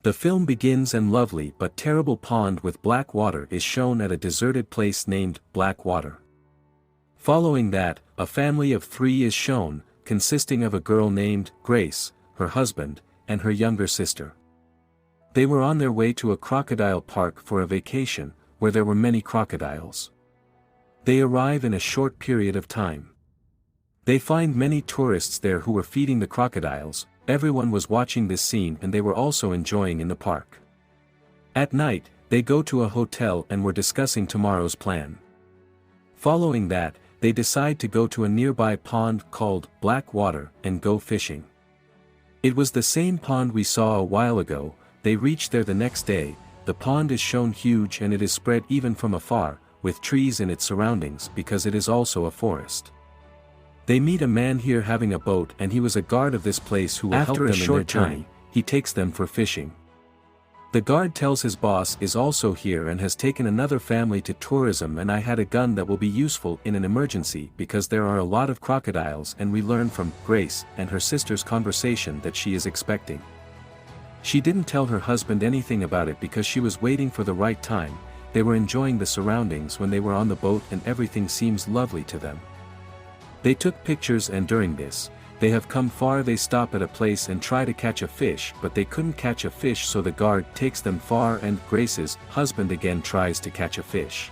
The film begins and lovely but terrible pond with black water is shown at a deserted place named Blackwater. Following that, a family of 3 is shown, consisting of a girl named Grace, her husband, and her younger sister. They were on their way to a crocodile park for a vacation, where there were many crocodiles. They arrive in a short period of time. They find many tourists there who were feeding the crocodiles. Everyone was watching this scene and they were also enjoying in the park. At night, they go to a hotel and were discussing tomorrow's plan. Following that, they decide to go to a nearby pond called Blackwater and go fishing. It was the same pond we saw a while ago. They reach there the next day. The pond is shown huge and it is spread even from afar, with trees in its surroundings because it is also a forest. They meet a man here having a boat and he was a guard of this place who will help them in their journey. He takes them for fishing. The guard tells his boss is also here and has taken another family to tourism, and I had a gun that will be useful in an emergency because there are a lot of crocodiles, and we learn from Grace and her sister's conversation that she is expecting. She didn't tell her husband anything about it because she was waiting for the right time. They were enjoying the surroundings when they were on the boat and everything seems lovely to them. They took pictures and during this, they have come far. They stop at a place and try to catch a fish but they couldn't catch a fish, so the guard takes them far and Grace's husband again tries to catch a fish.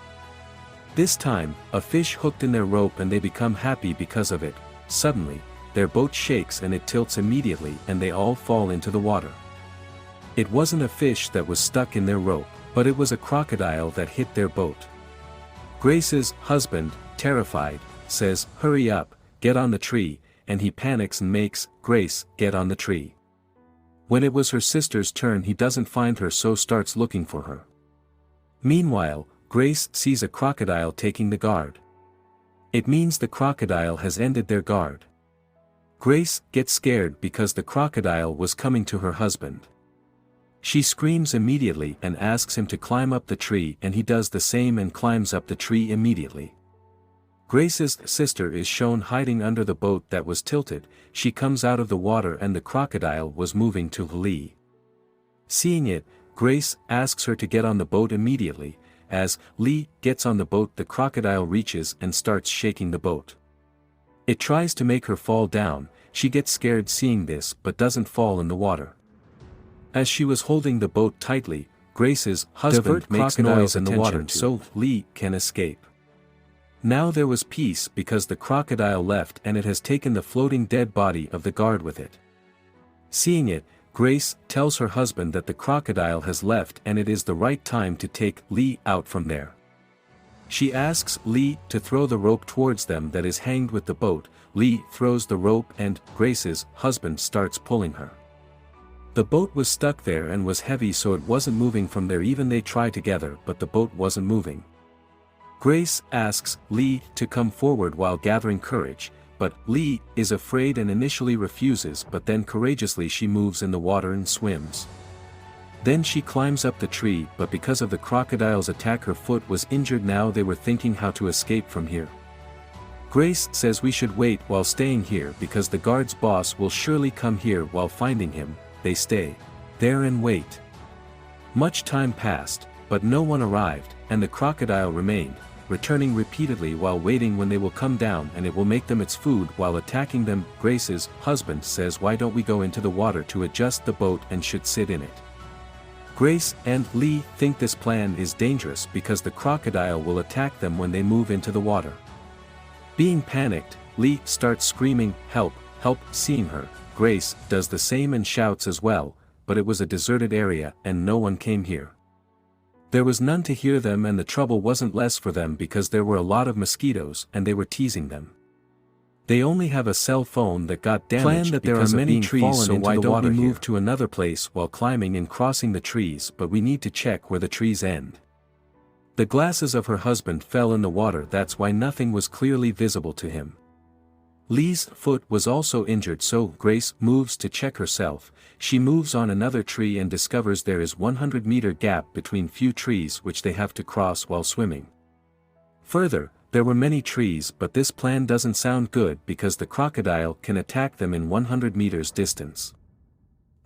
This time, a fish hooked in their rope and they become happy because of it. Suddenly, their boat shakes and it tilts immediately and they all fall into the water. It wasn't a fish that was stuck in their rope, but it was a crocodile that hit their boat. Grace's husband, terrified, says, "Hurry up, get on the tree," and he panics and makes Grace get on the tree. When it was her sister's turn, he doesn't find her, so starts looking for her. Meanwhile, Grace sees a crocodile taking the guard. It means the crocodile has ended their guard. Grace gets scared because the crocodile was coming to her husband. She screams immediately and asks him to climb up the tree, and he does the same and climbs up the tree immediately. Grace's sister is shown hiding under the boat that was tilted. She comes out of the water and the crocodile was moving to Lee. Seeing it, Grace asks her to get on the boat immediately. As Lee gets on the boat, the crocodile reaches and starts shaking the boat. It tries to make her fall down. She gets scared seeing this but doesn't fall in the water. As she was holding the boat tightly, Grace's husband makes noise in the water so Lee can escape. Now there was peace because the crocodile left and it has taken the floating dead body of the guard with it. Seeing it, Grace tells her husband that the crocodile has left and it is the right time to take Lee out from there. She asks Lee to throw the rope towards them that is hanged with the boat. Lee throws the rope and Grace's husband starts pulling her. The boat was stuck there and was heavy, so it wasn't moving from there. Even they try together but the boat wasn't moving. Grace asks Lee to come forward while gathering courage, but Lee is afraid and initially refuses, but then courageously she moves in the water and swims. Then she climbs up the tree, but because of the crocodile's attack her foot was injured. Now they were thinking how to escape from here. Grace says we should wait while staying here because the guard's boss will surely come here. While finding him, they stay there and wait. Much time passed, but no one arrived, and the crocodile remained, returning repeatedly while waiting when they will come down and it will make them its food while attacking them. Grace's husband says, "Why don't we go into the water to adjust the boat and should sit in it?" Grace and Lee think this plan is dangerous because the crocodile will attack them when they move into the water. Being panicked, Lee starts screaming, "Help, help!" Seeing her, Grace does the same and shouts as well, but it was a deserted area and no one came here. There was none to hear them, and the trouble wasn't less for them because there were a lot of mosquitoes and they were teasing them. They only have a cell phone that got damaged that there are many trees, so why don't we move to another place while climbing and crossing the trees, but we need to check where the trees end. The glasses of her husband fell in the water, that's why nothing was clearly visible to him. Lee's foot was also injured, so Grace moves to check herself. She moves on another tree and discovers there is 100-meter gap between few trees which they have to cross while swimming. Further, there were many trees, but this plan doesn't sound good because the crocodile can attack them in 100 meters distance.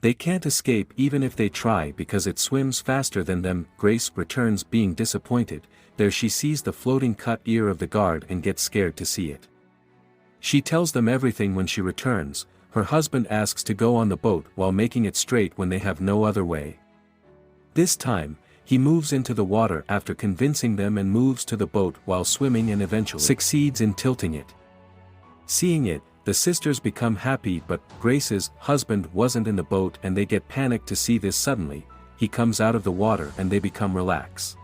They can't escape even if they try because it swims faster than them. Grace returns being disappointed. There she sees the floating cut ear of the guard and gets scared to see it. She tells them everything when she returns. Her husband asks to go on the boat while making it straight when they have no other way. This time, he moves into the water after convincing them and moves to the boat while swimming and eventually succeeds in tilting it. Seeing it, the sisters become happy, but Grace's husband wasn't in the boat and they get panicked to see this. Suddenly, he comes out of the water and they become relaxed.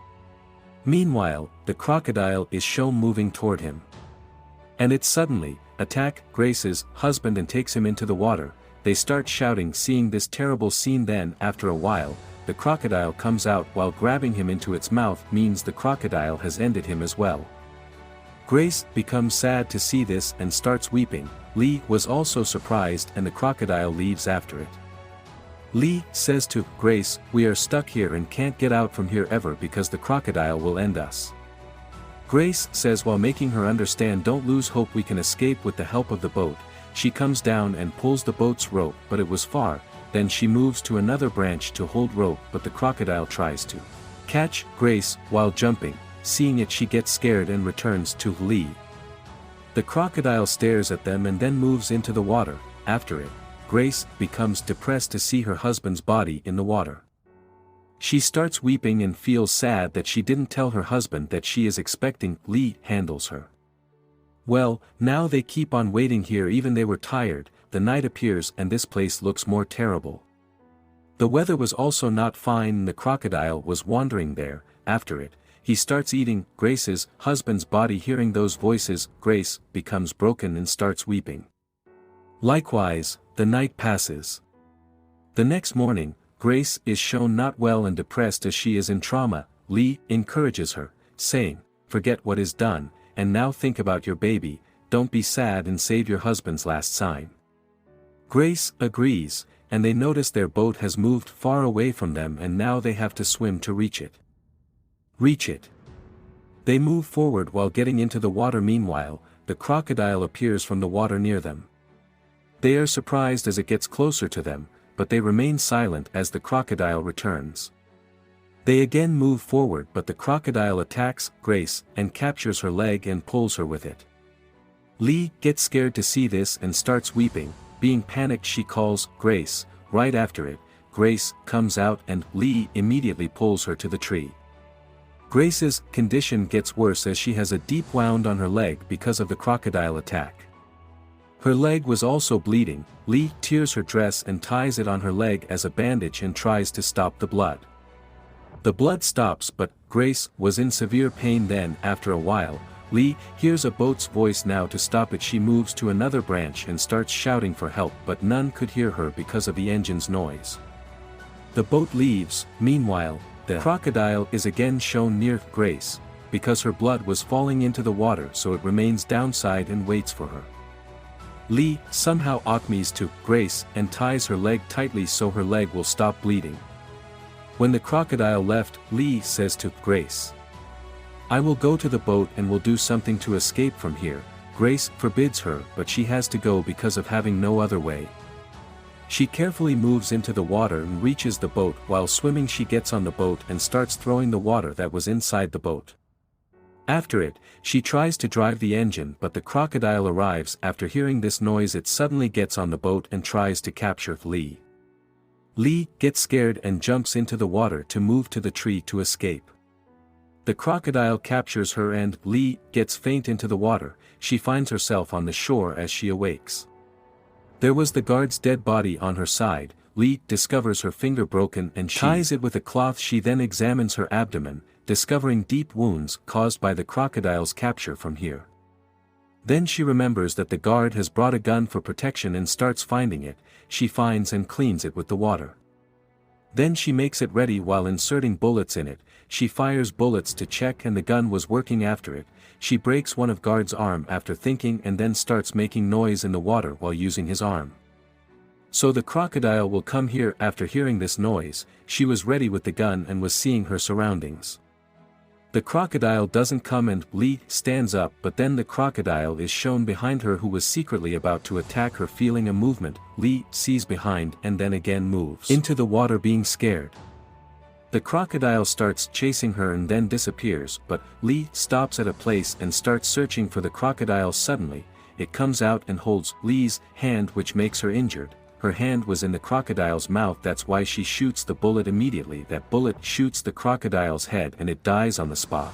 Meanwhile, the crocodile is shown moving toward him. And it suddenly attacks Grace's husband and takes him into the water. They start shouting seeing this terrible scene. Then, after a while, the crocodile comes out while grabbing him into its mouth means the crocodile has ended him as well. Grace becomes sad to see this and starts weeping. Lee was also surprised and the crocodile leaves after it. Lee says to Grace, "We are stuck here and can't get out from here ever because the crocodile will end us." Grace says while making her understand, "Don't lose hope, we can escape with the help of the boat." She comes down and pulls the boat's rope, but it was far. Then she moves to another branch to hold rope, but the crocodile tries to catch Grace while jumping. Seeing it, she gets scared and returns to Lee. The crocodile stares at them and then moves into the water. After it, Grace becomes depressed to see her husband's body in the water. She starts weeping and feels sad that she didn't tell her husband that she is expecting. Lee handles her. Well, now they keep on waiting here even they were tired. The night appears and this place looks more terrible. The weather was also not fine and the crocodile was wandering there. After it, he starts eating Grace's husband's body. Hearing those voices, Grace becomes broken and starts weeping. Likewise, the night passes. The next morning, Grace is shown not well and depressed as she is in trauma. Lee encourages her, saying, "Forget what is done, and now think about your baby, don't be sad and save your husband's last sign." Grace agrees, and they notice their boat has moved far away from them and now they have to swim to reach it. They move forward while getting into the water. Meanwhile, the crocodile appears from the water near them. They are surprised as it gets closer to them, but they remain silent as the crocodile returns. They again move forward, but the crocodile attacks Grace and captures her leg and pulls her with it. Lee gets scared to see this and starts weeping. Being panicked, she calls Grace. Right after it, Grace comes out and Lee immediately pulls her to the tree. Grace's condition gets worse as she has a deep wound on her leg because of the crocodile attack. Her leg was also bleeding. Lee tears her dress and ties it on her leg as a bandage and tries to stop the blood. The blood stops, but Grace was in severe pain. Then, after a while, Lee hears a boat's voice. Now to stop it, she moves to another branch and starts shouting for help, but none could hear her because of the engine's noise. The boat leaves. Meanwhile, the crocodile is again shown near Grace, because her blood was falling into the water, so it remains downside and waits for her. Lee somehow acmes to Grace and ties her leg tightly so her leg will stop bleeding. When the crocodile left, Lee says to Grace, "I will go to the boat and will do something to escape from here." Grace forbids her, but she has to go because of having no other way. She carefully moves into the water and reaches the boat. While swimming, she gets on the boat and starts throwing the water that was inside the boat. After it, she tries to drive the engine, but the crocodile arrives. After hearing this noise, it suddenly gets on the boat and tries to capture Lee. Lee gets scared and jumps into the water to move to the tree to escape. The crocodile captures her and Lee gets faint into the water. She finds herself on the shore as she awakes. There was the guard's dead body on her side. Lee discovers her finger broken and she ties it with a cloth. She then examines her abdomen, discovering deep wounds caused by the crocodile's capture from here. Then she remembers that the guard has brought a gun for protection and starts finding it. She finds and cleans it with the water. Then she makes it ready while inserting bullets in it. She fires bullets to check and the gun was working. After it, she breaks one of guard's arm after thinking and then starts making noise in the water while using his arm. So the crocodile will come here. After hearing this noise, she was ready with the gun and was seeing her surroundings. The crocodile doesn't come and Lee stands up, but then the crocodile is shown behind her who was secretly about to attack her. Feeling a movement, Lee sees behind and then again moves into the water being scared. The crocodile starts chasing her and then disappears, but Lee stops at a place and starts searching for the crocodile. Suddenly, it comes out and holds Lee's hand, which makes her injured. Her hand was in the crocodile's mouth, that's why she shoots the bullet immediately. That bullet shoots the crocodile's head and it dies on the spot.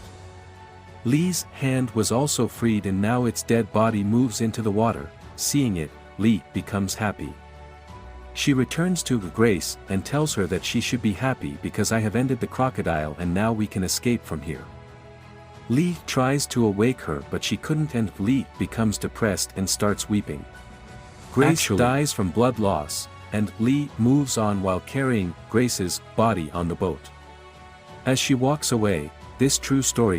Lee's hand was also freed and now its dead body moves into the water. Seeing it, Lee becomes happy. She returns to Grace and tells her that she should be happy because I have ended the crocodile and now we can escape from here. Lee tries to awake her but she couldn't, and Lee becomes depressed and starts weeping. Grace dies from blood loss, and Lee moves on while carrying Grace's body on the boat. As she walks away, this true story